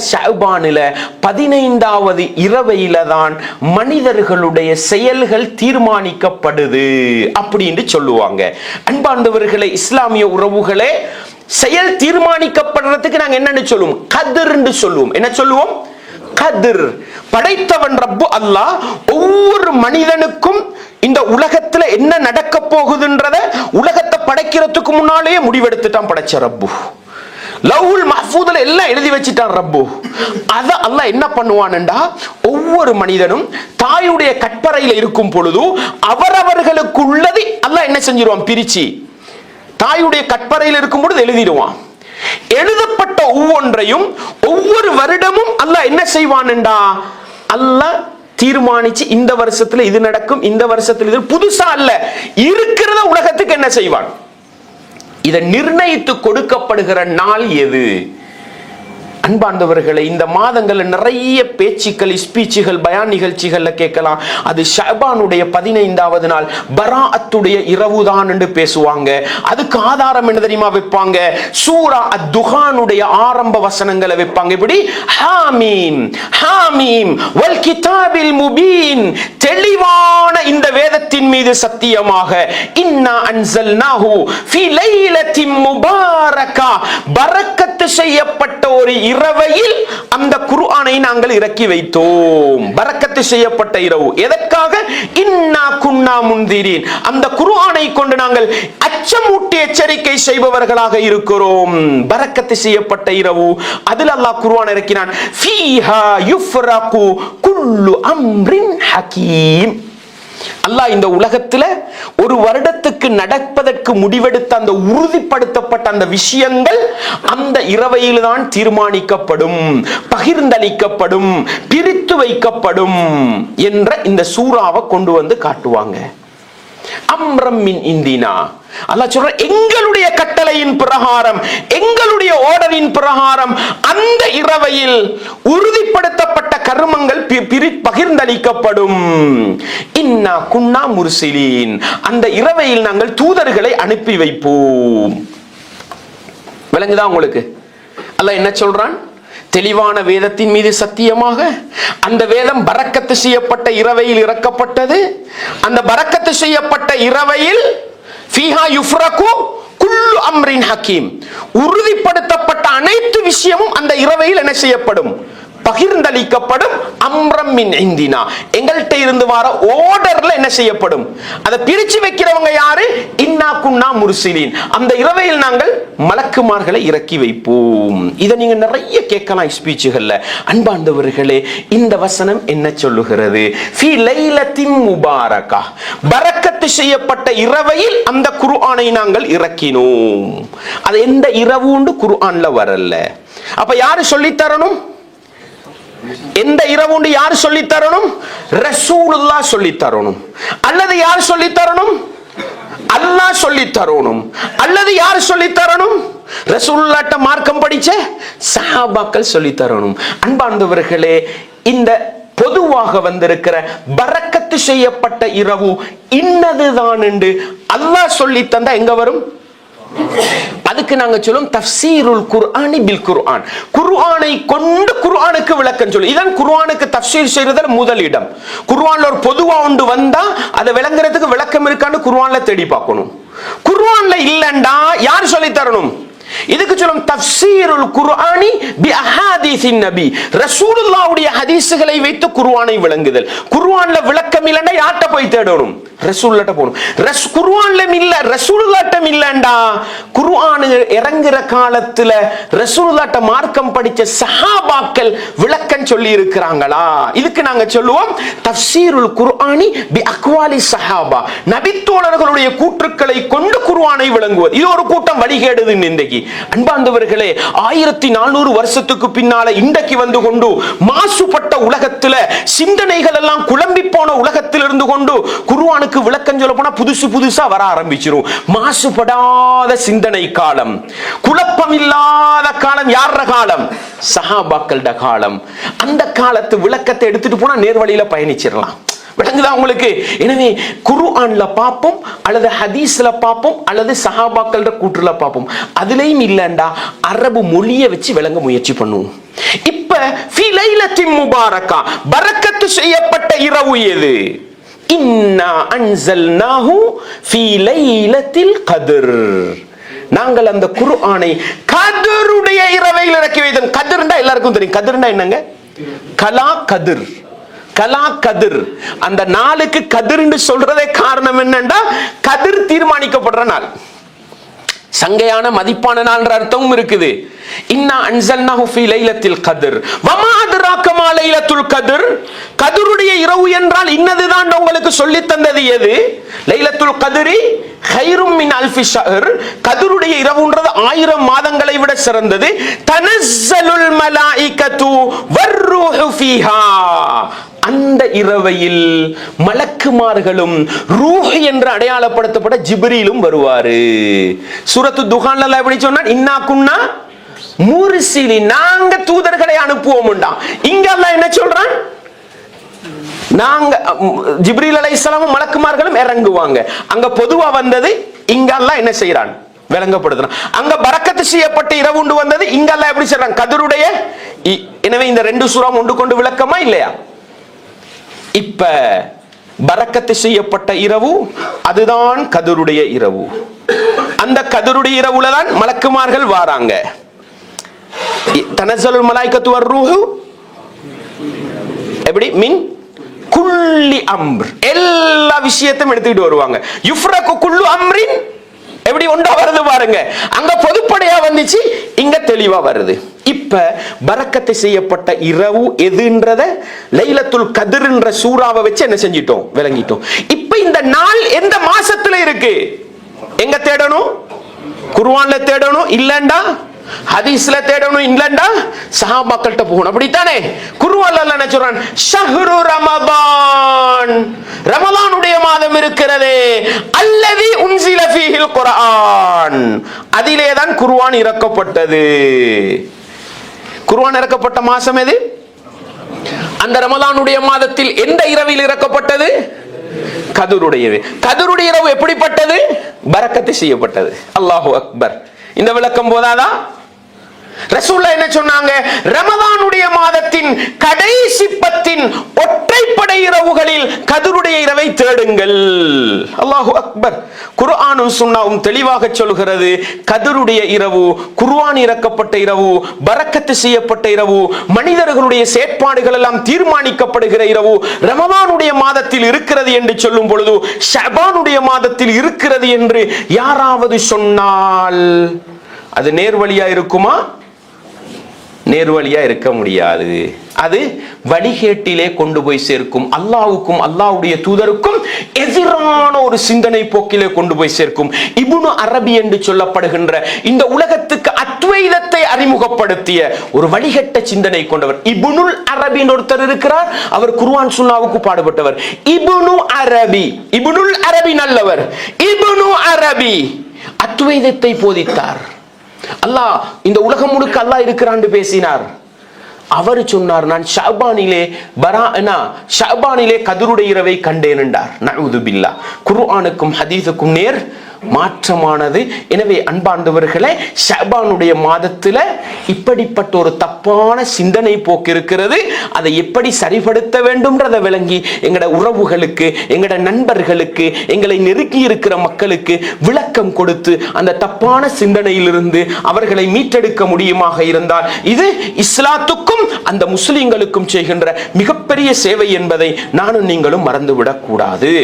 ஷஅபானில 15வது இரவையில தான் மனிதர்களுடைய செயல்கள் தீர்மானிக்கப்படுது அப்படின்னு சொல்லுவாங்க. அன்பார்ந்தவர்களே, இஸ்லாமிய உறவுகளே, செயல் தீர்மானிக்கப்படுறதுக்கு நாங்க என்னன்னு சொல்லுவோம்? கத்ர் என்று சொல்லுவோம். என்ன சொல்லுவோம்? கத்ர். படைத்தவன் ரப்பு அல்லாஹ் ஒவ்வொரு மனிதனுக்கும் இந்த உலகத்துல என்ன நடக்க போகுதுன்றத உலகத்தை படைக்கிறதுக்கு முன்னாலேயே முடிவெடுத்துட்டான் படைச்ச ரப்பு. லவ்ஹுல் மஹ்ஃபூதுல எல்லாம் எழுதி வச்சிட்டான் ரப்பு. அத அல்லாஹ் என்ன பண்ணுவான்டா, ஒவ்வொரு மனிதனும் தாயுடைய கற்பறையில இருக்கும் பொழுது அவரவர்களுக்கு உள்ளது அல்லாஹ் என்ன செஞ்சிருவான்? பிரிச்சு தாயுடைய கற்பறையில் இருக்கும் பொழுது எழுதிடுவான். எழுதப்பட்ட ஒவ்வொன்றையும் ஒவ்வொரு வருடமும் அல்லாஹ் என்ன செய்வான்டா, அல்லாஹ் தீர்மானிச்சு இந்த வருஷத்துல இது நடக்கும், இந்த வருஷத்துல இது புதுசா அல்ல, இருக்கிறத உலகத்துக்கு என்ன செய்வான்? இதை நிர்ணயித்து கொடுக்கப்படுகிற நாள் எது? அன்பார்ந்தவர்களை, இந்த மாதங்கள்ல நிறைய பேச்சுக்கள், ஸ்பீச்சுகள், பயான் நிகழ்ச்சிகள்ல கேட்கலாம். அது ஷஅபானுடைய 15வது நாள் பராஅத்துடைய இரவுதான் என்று பேசுவாங்க. அதுக்கு ஆதாரம் என்ன தெரியுமா வைப்பாங்க? சூரா அத்-துஹானுடைய ஆரம்ப வசனங்களை வைப்பாங்க. இப்படி ஹாமீம் ஹாமீம் வல் கிதாபில் முபீன், தெளிவான இந்த வேதத்தின் மீது சத்தியமாக, இன்னா அன்ஸல்னாஹு ஃபீ லைலத்தின் முபாரகா, பரக்கத்து செய்யப்பட்ட ஒரு இரவையில் அந்த குர்ஆனை நாங்கள் இறக்கி வைத்தோம். பரக்கத்து செய்யப்பட்ட இரவு. எதற்காக? இன்னா குன்னா முன்திரீன், அந்த குர்ஆனை கொண்டு நாங்கள் அச்சமூட்டி எச்சரிக்கை செய்பவர்களாக இருக்கிறோம். பரக்கத்து செய்யப்பட்ட இரவு. அதில் அல்லாஹ் குர்ஆன் இறக்கினான். ஃபீஹா யுஃப்ரகு குல்லு அம்ரின் ஹகீம். அல்லாஹ் இந்த உலகத்துல ஒரு வருடத்துக்கு நடப்பதற்கு முடிவெடுத்த அந்த உறுதிப்படுத்தப்பட்ட அந்த விஷயங்கள் அந்த இரவையில் தான் தீர்மானிக்கப்படும், பகிர்ந்தளிக்கப்படும், பிரித்து வைக்கப்படும் என்ற இந்த சூறாவை கொண்டு வந்து காட்டுவாங்க. அம்ரம் மின் இந்தினா, அல்லாஹ் சொல்ற எங்களுடைய கட்டளையின் பிரகாரம், எங்களுடைய ஆர்டரின் பிரகாரம் அந்த இரவையில் உறுதிப்படுத்தப்பட்ட கர்மங்கள் பகிர்ந்தளிக்கப்படும். இன்னா குன்னா முர்சிலீன், அந்த இரவையில் நாங்கள் தூதர்களை அனுப்பி வைப்போம். விளங்குதா உங்களுக்கு? அல்லாஹ் என்ன சொல்றான்? தெளிவான வேதத்தின் மீது சத்தியமாக, அந்த வேதம் பரக்கத்து செய்யப்பட்ட இரவையில் இறக்கப்பட்டது. அந்த பரக்கத்து செய்யப்பட்ட இரவையில் ஃபீஹா யுஃப்ரகு குல்லு அம்ரின் ஹகீம், உறுதிப்படுத்தப்பட்ட அனைத்து விஷயமும் அந்த இரவையில் என்ன செய்யப்படும்? பகிர்ந்தளிக்கப்படும். அம்ரம் மின் இந்தினா, எங்கள்கிட்ட இருந்து வர ஆர்டர்ல என்ன செய்யப்படும்? அதை பிரிச்சு வைக்கிறவங்க யாரு? இன்னா குன்னா முர்சிலீன், அந்த இரவையில் நாங்கள் மலக்குமார்களை இறக்கி வைப்போம். இதை நீங்க நிறைய கேட்கலாம் ஸ்பீச்சுகள்ல. அன்பார்ந்தவர்களே, இந்த வசனம் என்ன சொல்லுகிறது? ஃபீ லைலத்தின் முபாரகா, பரக்கத்து செய்யப்பட்ட இரவையில் அந்த குர்ஆனை நாங்கள் இறக்கினோம். அது எந்த இரவு உண்டு குர்ஆன்ல வரல. அப்ப யாரு சொல்லி தரணும்? எந்த இரவுண்டு யார் சொல்லி தரணும்? ரசூலுல்லாஹ் சொல்லி தரணும். அல்லது யார் சொல்லி தரணும்? அல்லாஹ் சொல்லி தரணும். அல்லது யார் சொல்லி தரணும்? ரசூலுல்லாஹ்ட்ட மார்க்கம் படிச்ச சஹாபாக்கள் சொல்லி தரணும். அன்பார்ந்தவர்களே, இந்த பொதுவாக வந்திருக்கிற பரக்கத்து செய்யப்பட்ட இரவு இன்னதுதான் என்று அல்லாஹ் சொல்லி தந்தா எங்க வரும்? அதுக்கு நாங்க சொல்லும் தஃப்சீருல் குர்ஆனி பில் குர்ஆன், குர்ஆனை கொண்டு குர்ஆனுக்கு விளக்கம் சொல்லு. இதான் குர்ஆனுக்கு தஃப்சீர் செய்யறதுல முதலிடம். குர்ஆன்ல ஒரு பொதுவா ஒன்று வந்தா அதை விளங்குறதுக்கு விளக்கம் இருக்கான்னு குர்ஆன்ல தேடி பார்க்கணும். குர்ஆன்ல இல்லண்டா யார் சொல்லி தரணும்? இதுக்கு சொல்லும் தஃப்சீருல் குர்ஆனி பி அஹாதீஸின் நபி, ரசூலுல்லாஹ்வுடைய ஹதீஸ்களை வைத்து குர்ஆனை விளங்குதல். குர்ஆன்ல விளக்கம் இல்லன்னா யார்ட்ட போய் தேடணும்? ரசூலுல்லாஹ்ட்ட போணும். குர்ஆன்ல இல்ல, ரசூலுல்லாஹ்ட்ட இல்லண்டா குர்ஆன் இறங்குற காலத்துல ரசூலுல்லாஹ்ட்ட மார்க்கம் படிச்ச சஹாபாக்கள் விளக்கம் சொல்லி இருக்கிறாங்களா? இதுக்கு நாங்க சொல்லுவோம் தஃப்சீருல் குர்ஆனி பி அக்வாலி ஸஹாபா, நபித்தோழர்களுடைய கூற்றுக்களை கொண்டு குர்ஆனை விளங்குவது. இது ஒரு கூட்டம் வழிகேடுது இன்றைக்கு. அன்பார்ந்தவர்களே, 1400 வருஷத்துக்கு பின்னால இன்றைக்கு வந்து கொண்டு மாசுபட்ட உலகத்துல, சிந்தனைகள் எல்லாம் குழம்பி போன உலகத்தில் இருந்து கொண்டு குர்ஆனுக்கு விளக்கம் சொல்ல போனா புதுசா வர ஆரம்பிச்சிரும். மாசுபடாத சிந்தனை காலம், குழப்பம் இல்லாத காலம் யார காலம்? சஹாபாக்களோட காலம். அந்த காலத்து விளக்கத்தை எடுத்துட்டு போனா நேர்வழியில பயணிச்சிடலாம். விளங்குதா உங்களுக்கு? எனவே குர்ஆன்ல பாப்போம், அல்லது ஹதீஸ்ல பாப்போம், அல்லது சஹாபாக்களோட கூற்றுல பாப்போம். அதுலயும் இல்லண்டா அரபு மொழியை வச்சு விளங்க முயற்சி பண்ணுவோம். இப்ப ஃபீ லைலத்தின் முபாரக்கா, பரக்கத்து செய்யப்பட்ட இரவு எது? இன்னா அன்ஸல்நாஹு ஃபீ லைலத்தில் கத்ர். நாங்கள் அந்த குர்ஆனை கத்ருடைய இரவையில் இறக்கி வைத்தோம். கத்ர்னா எல்லாருக்கும் தெரியும். கத்ர்னா என்னங்க? கலா கதிர். கலா கதிர். அந்த நாளுக்கு கதிர்னு சொல்றதே காரணம் என்னன்னா, கதிர் தீர்மானிக்கப்படுற நாள், சங்கையான மதிப்பான நாள்ன்ற அர்த்தமும் இருக்குது. இன்னா அன்ஸல்நாஹு ஃபீ லைலத்தில் கத்ர் வமா அத்ராக மா லைலத்துல் கத்ர். கத்ருடைய இரவு என்றால் இன்னதுதான் உங்களுக்கு சொல்லி தந்தது எது? லைலத்துல் கத்ரி கைரும் மின் அல்ஃபி ஷஹர். கத்ருடைய இரவுன்றது 1000 மாதங்களை விட சிறந்தது. தனஸ்ஸலுல் மலாயிகத்து வர்ரூஹு ஃபீஹா. அந்த இரவையில் மலக்குமார்களும் ரூஹ் என்று அடையாளப்படுத்தப்பட்ட ஜிப்ரீலும் வருவாரு. சூரத்து துஹான்ல எப்படி சொன்னா, இன்னா குன்னா முர்சிலி, நாங்க தூதர்களை அனுப்புவோம்டா. இங்க அல்லாஹ் என்ன சொல்றான்? நாங்க ஜிப்ரீல் அலைஹிஸ்ஸலாம் மலக்குமார்களும் இறங்குவாங்க. அங்க பொதுவா வந்தது, இங்க அல்லாஹ் என்ன செய்யறான்? விளங்கப்படுத்துறான். அங்க பரக்கத்து செய்யப்பட்ட இரவு உண்டு வந்தது, இங்க அல்லாஹ் எப்படி சொல்றான்? கத்ருடைய. எனவே இந்த 2 சூரா ஒன்று கொண்டு விளக்கமா இல்லையா? இப்ப பரக்கத்து செய்யப்பட்ட இரவு அதுதான் கத்ருடைய இரவு. அந்த கத்ருடைய இரவுல தான் மலக்குமார்கள் வாராங்க. தனஸ்ஸலுல் மலாயிகத்து வர்ரூஹு எப்படி மின் குல்லி அம்ர், எல்லா விஷயத்தையும் எடுத்துக்கிட்டு வருவாங்க. யுஃப்ரகு குல்லு அம்ரின் எப்படி ஒன்றா வருது பாருங்க. அங்க பொதுப்படையா வந்துச்சு, இங்க தெளிவா வருது. இப்ப பரக்கத்தை செய்யப்பட்ட இரவு எதுன்றத லைலத்துல் கத்ர்ன்ற சூறாவை வச்சு என்ன செஞ்சிட்டோம்? விளங்கிட்டோம். இப்ப இந்த நாள் எந்த மாசத்துல இருக்கு? எங்க தேடணும்? குர்ஆன்ல தேடணும், இல்லண்டா ஹதீஸ்ல தேடணும், இல்லண்டா சஹாபாக்கள்ட்ட போகணும். அப்படித்தானே? குர்ஆன்ல அல்லாஹ் என்ன சொல்றான்? ஷஹ்ரு ரமதான், ரமலானுடைய மாதம் இருக்கிறதே, அல்லதி உன்சில ஃபீஹில் குர்ஆன், அதிலே தான் குர்ஆன் இறக்கப்பட்டது. குர்ஆன் இறக்கப்பட்ட மாசம் எது? அந்த ரமலானுடைய மாதத்தில் எந்த இரவில் இறக்கப்பட்டது? கத்ருடையது. கத்ருடைய இரவு எப்படிப்பட்டது? பரக்கத்து செய்யப்பட்டது. அல்லாஹு அக்பர். இந்த விளக்கம் போதாதா? ரசூலுல்லாஹ் என்ன சொன்னாங்க? ரமலானுடைய மாதத்தின் கடைசி 10 ஒற்றைப்படை இரவுகளில் கத்ருடைய இரவை தேடுங்கள். அல்லாஹு அக்பர். குர்ஆனும் சுன்னாவும் தெளிவாக சொல்கிறது, கத்ருடைய இரவு குர்ஆன் இறக்கப்பட்ட இரவு, பரக்கத்து செய்யப்பட்ட இரவு, மனிதர்களுடைய செயற்பாடுகள் எல்லாம் தீர்மானிக்கப்படுகிற இரவு ரமலானுடைய மாதத்தில் இருக்கிறது என்று சொல்லும் பொழுது, ஷஅபானுடைய மாதத்தில் இருக்கிறது என்று யாராவது சொன்னால் அது நேர்வழியா இருக்குமா? நேர்வழியா இருக்க முடியாது. அது வழிகேட்டிலே கொண்டு போய் சேர்க்கும். அல்லாஹ்வுக்கும் அல்லாஹ்வுடைய தூதருக்கும் எதிரான ஒரு சிந்தனை போக்கிலே கொண்டு போய் சேர்க்கும். இப்னு அரபி என்று சொல்லப்படுகின்ற இந்த உலகத்துக்கு அத்வைதத்தை அறிமுகப்படுத்திய ஒரு வழிகட்ட சிந்தனை கொண்டவர் இப்னுல் அரபி ஒருத்தர் இருக்கிறார். அவர் குர்ஆன் சுன்னாவுக்கு பாடுபட்டவர். இப்னு அரபி, இப்னுல் அரபி நல்லவர். இப்னு அரபி அத்வைதத்தை போதித்தார். அல்லாஹ் இந்த உலகம் முழுக்க அல்லாஹ் இருக்கிறான்னு பேசினார். அவர் சொன்னார், நான் ஷஅபானிலே கத்ருடைய இரவை கண்டேன் என்றார். நஊது பில்லாஹ். குர்ஆனுக்கும் ஹதீஸுக்கும் நேர் மாற்றமானது. எனவே அன்பார்ந்தவர்களே, ஷஅபானுடைய மாதத்துல இப்படிப்பட்ட ஒரு தப்பான சிந்தனை போக்கு இருக்கிறது. அதை எப்படி சரிபடுத்த வேண்டும்ன்றதை விளங்கி எங்கட உறவுகளுக்கு, எங்கட நண்பர்களுக்கு, எங்களை நெருக்கி இருக்கிற மக்களுக்கு விளக்கம் கொடுத்து அந்த தப்பான சிந்தனையிலிருந்து அவர்களை மீட்டெடுக்க முடியுமாக இருந்தால் இது இஸ்லாத்துக்கும் அந்த முஸ்லிம்களுக்கும் செய்கின்ற மிகப்பெரிய சேவை என்பதை நானும் நீங்களும் மறந்துவிடக் கூடாது.